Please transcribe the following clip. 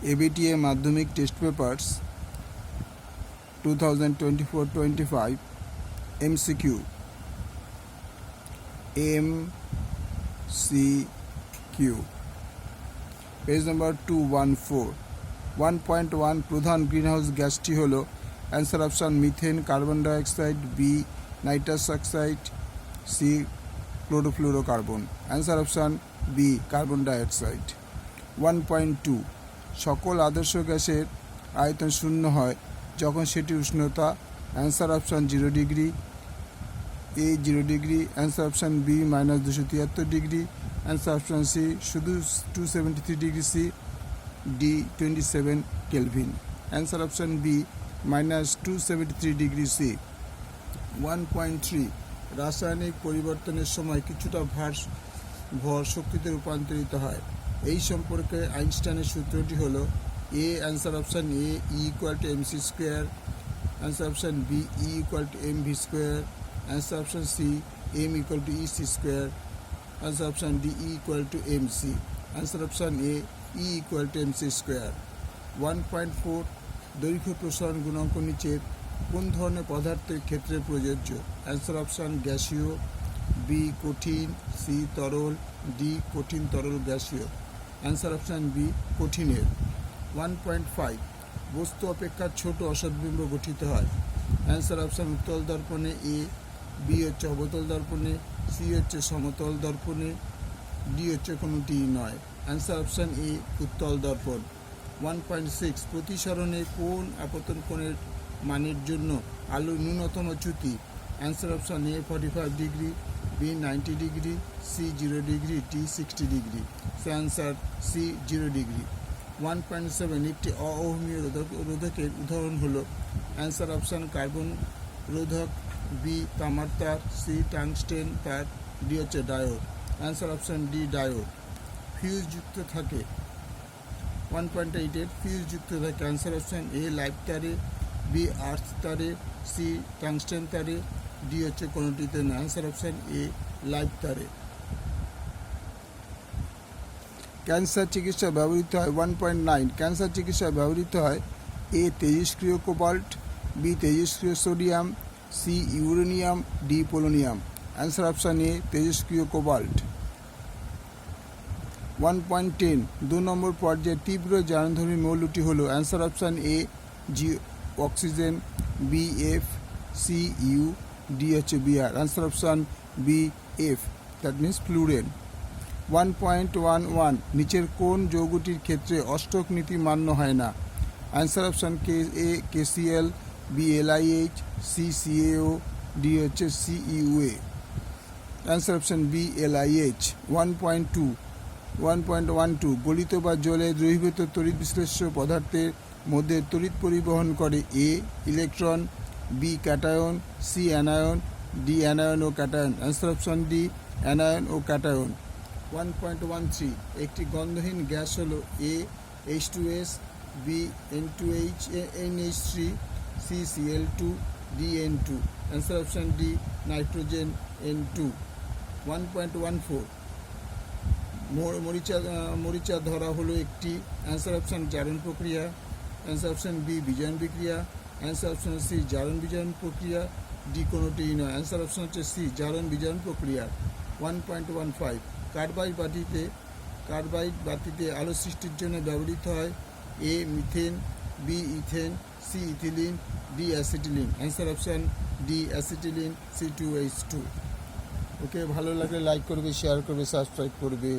ABTA Madhyamik Test Papers 2024-25 MCQ page number 214 1.1 প্রধান greenhouse গ্যাসটি হলো answer option methane, carbon dioxide, B nitrous oxide, C chlorofluorocarbon. Answer option B carbon dioxide. 1.2 সকল আদর্শ গ্যাসের আয়তন শূন্য হয় যখন সেটির উষ্ণতা answer option 0 degree, A 0 degree, answer option B -273 degree, answer option C শুধু 273 degree, C D 27 kelvin. Answer option B -273 degree C. 1.3 রাসায়নিক পরিবর্তনের সময় কিছুটা ভর শক্তিতে রূপান্তরিত হয়। এই সম্পর্কে আইনস্টাইনের সূত্রটি হলো এ answer option A E=mc², answer option B E=mv², answer option C m=ec², answer option D E=mc, answer option A E=mc²। 1.4 দৈর্ঘ্য প্রসারণ গুণাঙ্ক নিচের কোন ধরনের পদার্থের ক্ষেত্রে প্রযোজ্য? অ্যান্সার অপশান গ্যাসীয়, বি কঠিন, সি তরল, ডি কঠিন তরল গ্যাসীয়। অ্যান্সার অপশান বি কঠিনের। 1.5 বস্তু অপেক্ষা ছোট অসৎবিম্ব গঠিত হয়। অ্যান্সার অপশান উত্তল দর্পণে এ, বি হচ্ছে অবতল দর্পণে, সি হচ্ছে সমতল দর্পণে, ডি হচ্ছে কোনোটি নয়। অ্যান্সার অপশান এ উত্তল দর্পণ। 1.6 প্রতিসরণে কোন আপতন কোণের মানের জন্য আলোর ন্যূনতম চ্যুতি? Answer option A 45 degree, B 90 degree, C 0 degree, D 60 degree. Answer C 0 degree. 1.7 একটি অঅহমীয় রোধকের উদাহরণ হলো? অ্যান্সার অপশান কার্বন রোধক, বি তামার তার, সি টাংস্টেন তার, ডি হচ্ছে diode. Answer option D diode. Fuse যুক্ত থাকে 1.8 ফিউজ যুক্ত থাকে। অ্যান্সার অপশান এ লাইভ তারে, বি আর্থ তারে, সি টাংস্টেন তারে, ডি হচ্ছে কোনোটিতে না। অ্যান্সার অপশান এ লাইভ তারে। ক্যান্সার চিকিৎসায় ব্যবহৃত হয় 1.9 ক্যান্সার চিকিৎসায় ব্যবহৃত হয় এ তেজস্ক্রিয় কোবাল্ট, বি তেজস্ক্রিয় sodium, C uranium, D polonium. Answer option A তেজস্ক্রিয় কোবাল্ট। 1.10 2 নম্বর পর্যায়ে তীব্র জারণধর্মী মৌলটি হলো? Answer option A G oxygen, B F, C U, D হচ্ছে BR. Answer option B F, that means fluorine. 1.11 নিচের কোন যৌগটির ক্ষেত্রে অষ্টক নীতি মান্য হয় না? অ্যান্সার অপশান কে A KCl, B LiH, C CaO, D হচ্ছে CuA। Answer option B LiH। 1.12 গলিত বা জলে দ্রবীভূত তড়িৎ বিশ্লেষ্য পদার্থের মধ্যে তড়িৎ পরিবহন করে? A electron, B cation, C anion, D anion ও cation. Answer option D anion ও ক্যাটায়ন। 1.13 একটি গন্ধহীন গ্যাস হলো? A H2S, B N2H NH3, C Cl2, D N2। Answer option D nitrogen N2। 1.14 মরিচা ধরা হলো একটি? অ্যান্সার অপশান জারণ প্রক্রিয়া, অ্যান্সার অপশান বি বিজারণ বিক্রিয়া, অ্যান্সার অপশান সি জারণ বিজারণ প্রক্রিয়া, ডি কোনোটিই নয়। অ্যান্সার অপশান হচ্ছে সি জারণ বিজারণ প্রক্রিয়া। 1.15 কার্বাইড বাতিতে আলো সৃষ্টির জন্য ব্যবহৃত হয়? A methane, B ethane, C ethylene, D acetylene. Answer option D acetylene, C2H2। Okay, ভালো লাগলে লাইক করবে, শেয়ার করবে, সাবস্ক্রাইব করবে।